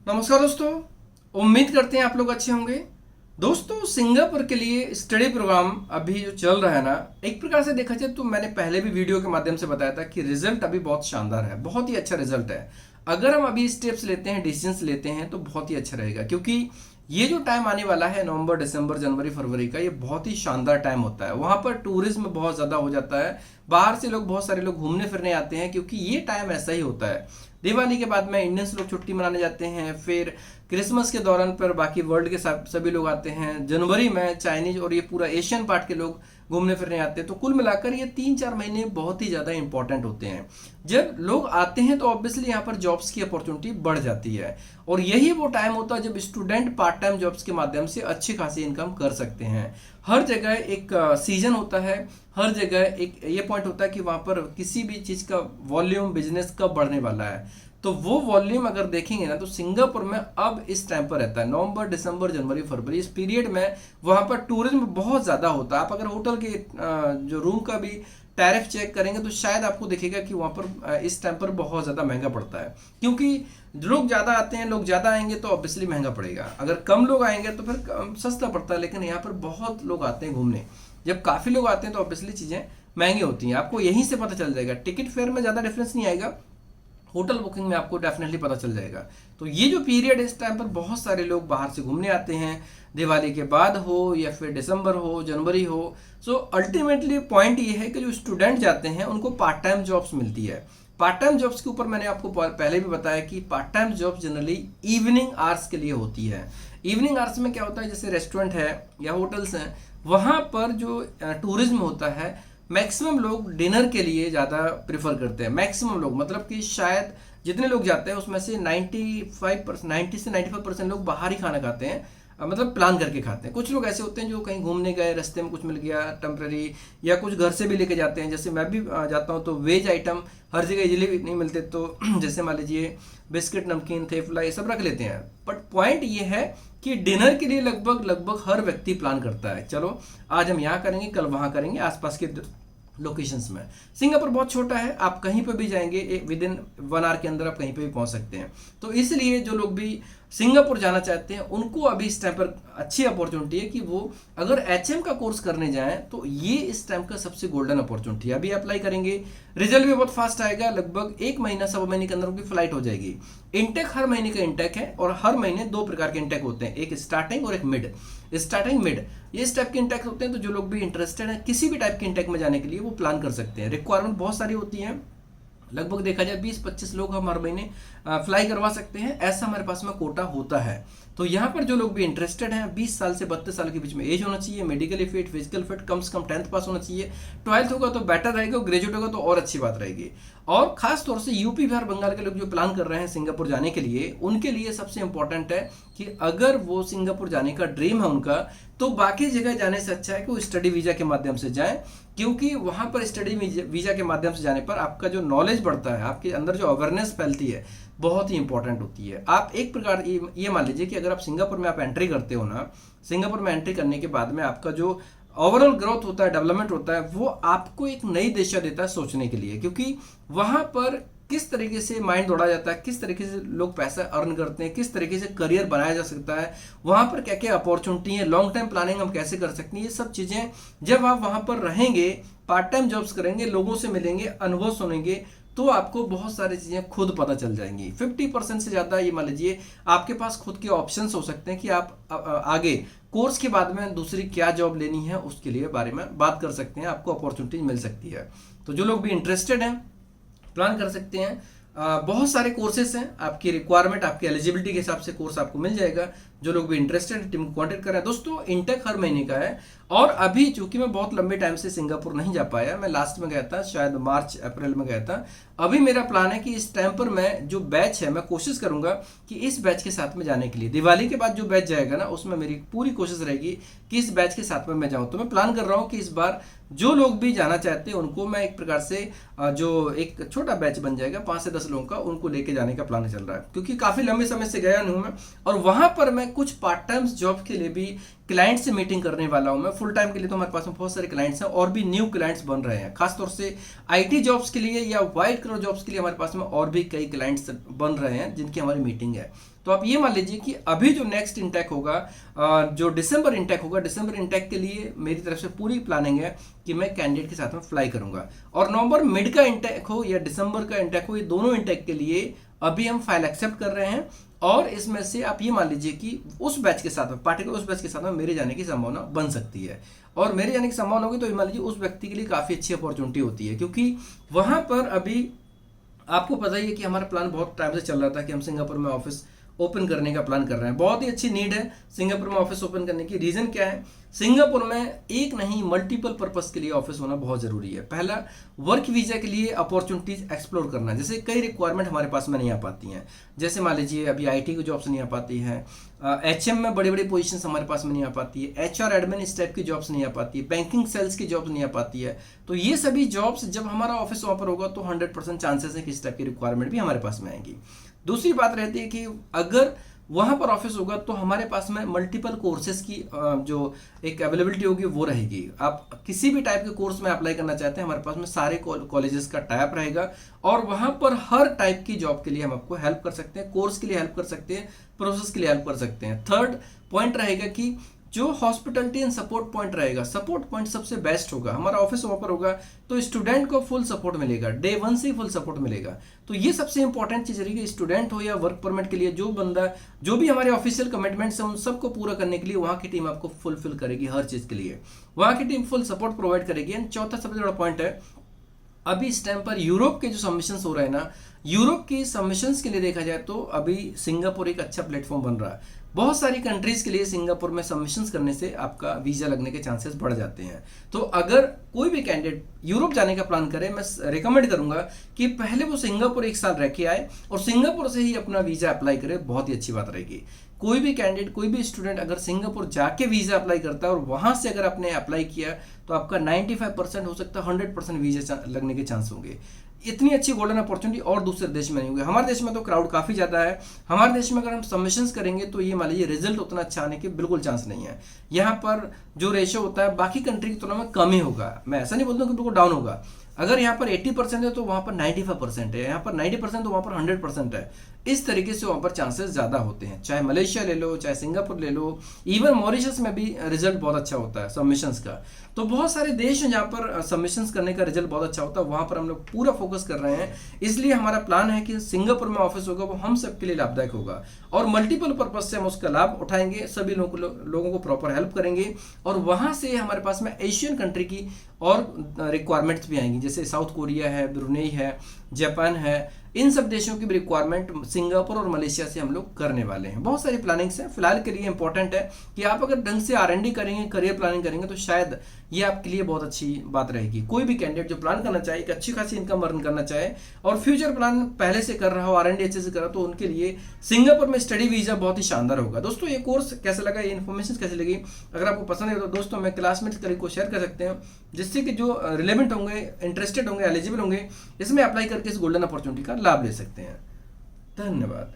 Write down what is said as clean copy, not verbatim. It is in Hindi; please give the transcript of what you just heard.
नमस्कार दोस्तों, उम्मीद करते हैं आप लोग अच्छे होंगे। दोस्तों, सिंगापुर के लिए स्टडी प्रोग्राम अभी जो चल रहा है ना, एक प्रकार से देखा जाए तो मैंने पहले भी वीडियो के माध्यम से बताया था कि रिजल्ट अभी बहुत शानदार है, बहुत ही अच्छा रिजल्ट है। अगर हम अभी स्टेप्स लेते हैं, डिसीजंस लेते हैं तो बहुत ही अच्छा रहेगा, क्योंकि ये जो टाइम आने वाला है नवंबर, दिसंबर, जनवरी, फरवरी का, ये बहुत ही शानदार टाइम होता है। वहां पर टूरिज्म बहुत ज़्यादा हो जाता है, बाहर से लोग, बहुत सारे लोग घूमने फिरने आते हैं, क्योंकि ये टाइम ऐसा ही होता है। दिवाली के बाद में इंडियंस लोग छुट्टी मनाने जाते हैं, फिर क्रिसमस के दौरान पर बाकी वर्ल्ड के सभी लोग आते हैं, जनवरी में चाइनीज और ये पूरा एशियन पार्ट के लोग घूमने फिरने आते हैं। तो कुल मिलाकर ये 3-4 महीने बहुत ही ज़्यादा इंपॉर्टेंट होते हैं। जब लोग आते हैं तो ऑब्वियसली यहाँ पर जॉब्स की अपॉर्चुनिटी बढ़ जाती है, और यही वो टाइम होता है जब स्टूडेंट पार्ट टाइम जॉब्स के माध्यम से अच्छी खासी इनकम कर सकते हैं। हर जगह एक सीजन होता है, हर जगह एक ये पॉइंट होता है कि वहाँ पर किसी भी चीज़ का वॉल्यूम, बिजनेस कब बढ़ने वाला है। तो वो वॉल्यूम अगर देखेंगे ना, तो सिंगापुर में अब इस टाइम पर रहता है नवंबर, दिसंबर, जनवरी, फरवरी, इस पीरियड में वहाँ पर टूरिज्म बहुत ज़्यादा होता है। आप अगर होटल के जो रूम का भी टैरिफ चेक करेंगे तो शायद आपको दिखेगा कि वहाँ पर इस टाइम पर बहुत ज़्यादा महंगा पड़ता है, क्योंकि लोग ज़्यादा आते हैं, लोग ज़्यादा आएंगे तो ऑब्वियसली महंगा पड़ेगा। अगर कम लोग आएंगे तो फिर सस्ता पड़ता है, लेकिन यहाँ पर बहुत लोग आते हैं घूमने। जब काफ़ी लोग आते हैं तो ऑब्वियसली चीज़ें महंगी होती हैं, आपको यहीं से पता चल जाएगा। टिकट फेयर में ज़्यादा डिफरेंस नहीं आएगा, होटल बुकिंग में आपको डेफिनेटली पता चल जाएगा। तो ये जो पीरियड है, इस टाइम पर बहुत सारे लोग बाहर से घूमने आते हैं, दिवाली के बाद हो या फिर दिसंबर हो, जनवरी हो। सो अल्टीमेटली पॉइंट ये है कि जो स्टूडेंट जाते हैं उनको पार्ट टाइम जॉब्स मिलती है। पार्ट टाइम जॉब्स के ऊपर मैंने आपको पहले भी बताया कि part time jobs generally evening hours के लिए होती है। इवनिंग आवर्स में क्या होता है, जैसे रेस्टोरेंट है या होटल्स हैं, वहाँ पर जो टूरिज्म होता है, मैक्सिमम लोग डिनर के लिए ज़्यादा प्रेफर करते हैं। मैक्सिमम लोग मतलब कि शायद जितने लोग जाते हैं उसमें से 90 से 95% लोग बाहर ही खाना खाते हैं, मतलब प्लान करके खाते हैं। कुछ लोग ऐसे होते हैं जो कहीं घूमने गए, रास्ते में कुछ मिल गया टेम्प्रेरी, या कुछ घर से भी लेके जाते हैं। जैसे मैं भी जाता हूँ तो वेज आइटम हर जगह इजीली नहीं मिलते, तो जैसे मान लीजिए बिस्किट, नमकीन, थेपला, ये सब रख लेते हैं। बट पॉइंट ये है कि डिनर के लिए लगभग हर व्यक्ति प्लान करता है, चलो आज हम यहाँ करेंगे, कल वहाँ करेंगे, आसपास के लोकेशंस में। सिंगापुर बहुत छोटा है, आप कहीं पर भी जाएंगे विद इन 1 आवर के अंदर आप कहीं पे भी पहुंच सकते हैं। तो इसलिए जो लोग भी सिंगापुर जाना चाहते हैं उनको अभी इस टाइम पर अच्छी अपॉर्चुनिटी है कि वो अगर एचएम का कोर्स करने जाएं तो ये इस टाइम का सबसे गोल्डन अपॉर्चुनिटी है। अभी अप्लाई करेंगे, रिजल्ट भी बहुत फास्ट आएगा, लगभग 1 महीना, सवा महीने के अंदर उनकी फ्लाइट हो जाएगी। इंटेक हर महीने का इंटेक है, और हर महीने 2 प्रकार के इंटेक होते हैं, एक स्टार्टिंग और एक मिड। स्टार्टिंग, मिड, ये इस टाइप के इंटेक होते हैं। तो जो लोग भी इंटरेस्टेड हैं किसी भी टाइप के इंटेक में जाने के लिए, वो प्लान कर सकते हैं। रिक्वायरमेंट बहुत सारी होती है, लगभग देखा जाए 20-25 लोग हम हर महीने फ्लाई करवा सकते हैं, ऐसा हमारे पास में कोटा होता है। तो यहाँ पर जो लोग भी इंटरेस्टेड हैं, 20 साल से 32 साल के बीच में एज होना चाहिए, मेडिकली फिट, फिजिकल फिट, कम से कम 10th पास होना चाहिए, 12th होगा तो बेटर रहेगा, ग्रेजुएट होगा तो और अच्छी बात रहेगी। और खास तौर से यूपी, बिहार, बंगाल के लोग जो प्लान कर रहे हैं सिंगापुर जाने के लिए, उनके लिए सबसे इंपॉर्टेंट है कि अगर वो सिंगापुर जाने का ड्रीम है उनका, तो बाकी जगह जाने से अच्छा है कि वो स्टडी वीजा के माध्यम से जाएं, क्योंकि वहां पर स्टडी वीजा के माध्यम से जाने पर आपका जो नॉलेज बढ़ता है, आपके अंदर जो अवेयरनेस फैलती है, बहुत ही इंपॉर्टेंट होती है। आप एक प्रकार ये मान लीजिए कि अगर आप सिंगापुर में आप एंट्री करते हो ना, सिंगापुर में एंट्री करने के बाद में आपका जो ओवरऑल ग्रोथ होता है, डेवलपमेंट होता है, वो आपको एक नई दिशा देता है सोचने के लिए, क्योंकि वहां पर किस तरीके से माइंड दौड़ा जाता है, किस तरीके से लोग पैसा अर्न करते हैं, किस तरीके से करियर बनाया जा सकता है, वहां पर क्या क्या अपॉर्चुनिटी है, लॉन्ग टाइम प्लानिंग हम कैसे कर सकते हैं, ये सब चीजें जब आप वहां पर रहेंगे, पार्ट टाइम जॉब्स करेंगे, लोगों से मिलेंगे, अनुभव सुनेंगे, तो आपको बहुत सारी चीजें खुद पता चल जाएंगी। 50% से ज्यादा ये मान लीजिए आपके पास खुद के ऑप्शंस हो सकते हैं कि आप आगे कोर्स के बाद में दूसरी क्या जॉब लेनी है, उसके लिए बारे में बात कर सकते हैं, आपको अपॉर्चुनिटी मिल सकती है। तो जो लोग भी इंटरेस्टेड हैं प्लान कर सकते हैं। बहुत सारे कोर्सेस हैं, आपकी रिक्वायरमेंट, आपकी एलिजिबिलिटी के हिसाब से कोर्स आपको मिल जाएगा। जो लोग भी इंटरेस्टेड हैं टीम को कॉन्टेक्ट करें। दोस्तों, इंटेक हर महीने का है, और अभी चूंकि मैं बहुत लंबे टाइम से सिंगापुर नहीं जा पाया, मैं लास्ट में गया था, शायद मार्च अप्रैल में गया था। अभी मेरा प्लान है कि इस टाइम पर मैं जो बैच है, मैं कोशिश करूंगा कि इस बैच के साथ में जाने के लिए, दिवाली के बाद जो बैच जाएगा ना, उसमें मेरी पूरी कोशिश रहेगी कि इस बैच के साथ में मैं जाऊं। तो मैं प्लान कर रहा हूं कि इस बार जो लोग भी जाना चाहते हैं उनको मैं एक प्रकार से जो एक छोटा बैच बन जाएगा 5 से 10 लोगों का, उनको लेके जाने का प्लान चल रहा है, क्योंकि काफी लंबे समय से गया नहीं हूं मैं, और वहां पर मैं मैं कुछ पार्ट टाइम जॉब के लिए भी क्लाइंट से मीटिंग करने वाला हूं। मैं फुल टाइम के लिए तो हमारे पास में बहुत सारे क्लाइंट्स हैं और भी न्यू क्लाइंट्स बन रहे हैं, खासतौर से आईटी जॉब्स के लिए या वाइट कलर जॉब्स के लिए हमारे पास में और भी कई क्लाइंट्स बन रहे हैं जिनकी हमारी मीटिंग है। तो आप ये मान लीजिए कि अभी जो नेक्स्ट इंटेक होगा, जो दिसंबर इंटेक होगा, दिसंबर इंटेक के लिए मेरी तरफ से पूरी प्लानिंग है कि मैं कैंडिडेट के साथ में फ्लाई करूंगा। और नवंबर मिड का इंटेक हो या दिसंबर का इंटेक हो, ये दोनों इंटेक के लिए अभी हम फाइल एक्सेप्ट कर रहे हैं। और इसमें से आप ये मान लीजिए कि उस बैच के साथ में, पार्टिकुलर उस बैच के साथ में मेरे जाने की संभावना बन सकती है। और मेरे जाने की संभावना होगी तो ये मान लीजिए उस व्यक्ति के लिए काफ़ी अच्छी अपॉर्चुनिटी होती है, क्योंकि वहाँ पर अभी आपको पता ही है कि हमारा प्लान बहुत टाइम से चल रहा था कि हम सिंगापुर में ऑफिस ओपन करने का प्लान कर रहे हैं। बहुत ही अच्छी नीड है सिंगापुर में ऑफिस ओपन करने की। रीजन क्या है, सिंगापुर में एक नहीं मल्टीपल पर्पस के लिए ऑफिस होना बहुत जरूरी है। पहला, वर्क वीजा के लिए अपॉर्चुनिटीज एक्सप्लोर करना, जैसे कई रिक्वायरमेंट हमारे पास में नहीं आ पाती हैं। जैसे मान लीजिए अभी आईटी की जॉब्स नहीं आ पाती हैं, एचएम में बड़ी बड़ी पोजीशंस हमारे पास में नहीं आ पाती है, एचआर एडमिन इस टाइप की जॉब्स नहीं आ पाती है, बैंकिंग सेल्स की जॉब्स नहीं आ पाती है। तो ये सभी जॉब्स जब हमारा ऑफिस वहाँ पर होगा तो 100% चांसेस है कि इस टाइप की रिक्वायरमेंट भी हमारे पास में आएंगी। दूसरी बात रहती है कि अगर वहाँ पर ऑफिस होगा तो हमारे पास में मल्टीपल कोर्सेज की जो एक अवेलेबिलिटी होगी वो रहेगी। आप किसी भी टाइप के कोर्स में अप्लाई करना चाहते हैं, हमारे पास में सारे कॉलेजेस का टाइप रहेगा और वहाँ पर हर टाइप की जॉब के लिए हम आपको हेल्प कर सकते हैं, कोर्स के लिए हेल्प कर सकते हैं, प्रोसेस के लिए हेल्प कर सकते हैं। थर्ड पॉइंट रहेगा कि जो हॉस्पिटलिटी एंड सपोर्ट पॉइंट रहेगा, सपोर्ट पॉइंट सबसे बेस्ट होगा। हमारा ऑफिस वहाँ पर होगा तो स्टूडेंट को फुल सपोर्ट मिलेगा, डे 1 से फुल सपोर्ट मिलेगा। तो ये सबसे इंपॉर्टेंट चीज़ रहेगी, स्टूडेंट हो या वर्क परमिट के लिए जो बंदा, जो भी हमारे ऑफिशियल कमिटमेंट्स हैं उन सबको पूरा करने के लिए वहाँ की टीम आपको फुलफिल करेगी। हर चीज़ के लिए वहाँ की टीम फुल सपोर्ट प्रोवाइड करेगी। एंड चौथा सबसे बड़ा पॉइंट है, अभी इस टाइम पर यूरोप के जो सबमिशंस हो रहे हैं ना, यूरोप की सबमिशंस के लिए देखा जाए तो अभी सिंगापुर एक अच्छा प्लेटफॉर्म बन रहा है। बहुत सारी कंट्रीज के लिए सिंगापुर में सबमिशंस करने से आपका वीजा लगने के चांसेस बढ़ जाते हैं। तो अगर कोई भी कैंडिडेट यूरोप जाने का प्लान करे, मैं रिकमेंड करूंगा कि पहले वो सिंगापुर 1 साल रह के आए और सिंगापुर से ही अपना वीजा अप्लाई करे। बहुत ही अच्छी बात रहेगी। कोई भी कैंडिडेट, कोई भी स्टूडेंट अगर सिंगापुर जाके वीजा अप्लाई करता है और वहां से अगर आपने अप्लाई किया तो आपका 95% हो सकता है 100% वीजा लगने के चांस होंगे। इतनी अच्छी गोल्डन अपॉर्चुनिटी और दूसरे देश में नहीं होगी। हमारे देश में तो क्राउड काफ़ी ज़्यादा है। हमारे देश में अगर हम सबमिशंस करेंगे तो ये मान लीजिए रिजल्ट उतना अच्छा आने के बिल्कुल चांस नहीं है। यहाँ पर जो रेशो होता है बाकी कंट्री की तुलना में कम ही होगा। मैं ऐसा नहीं बोलता कि बिल्कुल डाउन होगा। अगर यहाँ पर 80% है तो वहाँ पर 95% है, यहाँ पर 90% तो वहाँ पर 100% है। इस तरीके से वहाँ पर चांसेस ज़्यादा होते हैं। चाहे मलेशिया ले लो, चाहे सिंगापुर ले लो, इवन मॉरिशस में भी रिजल्ट बहुत अच्छा होता है सबमिशंस का। तो बहुत सारे देश हैं जहाँ पर सबमिशंस करने का रिजल्ट बहुत अच्छा होता है, वहाँ पर हम लोग पूरा फोकस कर रहे हैं। इसलिए हमारा प्लान है कि सिंगापुर में ऑफिस होगा वो हम सबके लिए लाभदायक होगा और मल्टीपल पर्पज से हम उसका लाभ उठाएंगे, सभी लोगों को प्रॉपर हेल्प करेंगे और वहाँ से हमारे पास में एशियन कंट्री की और रिक्वायरमेंट्स भी आएंगी, जैसे साउथ कोरिया है, ब्रुनेई है, जापान है। इन सब देशों की भी रिक्वायरमेंट सिंगापुर और मलेशिया से हम लोग करने वाले हैं। बहुत सारी प्लानिंग्स हैं। फिलहाल के लिए इंपॉर्टेंट है कि आप अगर ढंग से R&D करेंगे, करियर प्लानिंग करेंगे तो शायद ये आपके लिए बहुत अच्छी बात रहेगी। कोई भी कैंडिडेट जो प्लान करना चाहे, एक अच्छी खासी इनकम अर्न करना चाहे और फ्यूचर प्लान पहले से कर रहा हो, R&D अच्छे से कर रहा हो, तो उनके लिए सिंगापुर में स्टडी वीजा बहुत ही शानदार होगा। दोस्तों ये कोर्स कैसा लगा, ये इन्फॉर्मेशन कैसी लगी, अगर आपको पसंद है तो दोस्तों मैं क्लासमेट्स करीब को शेयर कर सकते हैं, जिससे कि जो रिलेवेंट होंगे, इंटरेस्टेड होंगे, एलिजिबल होंगे, इसमें अप्लाई करके इस गोल्डन अपॉर्चुनिटी का लाभ ले सकते हैं। धन्यवाद।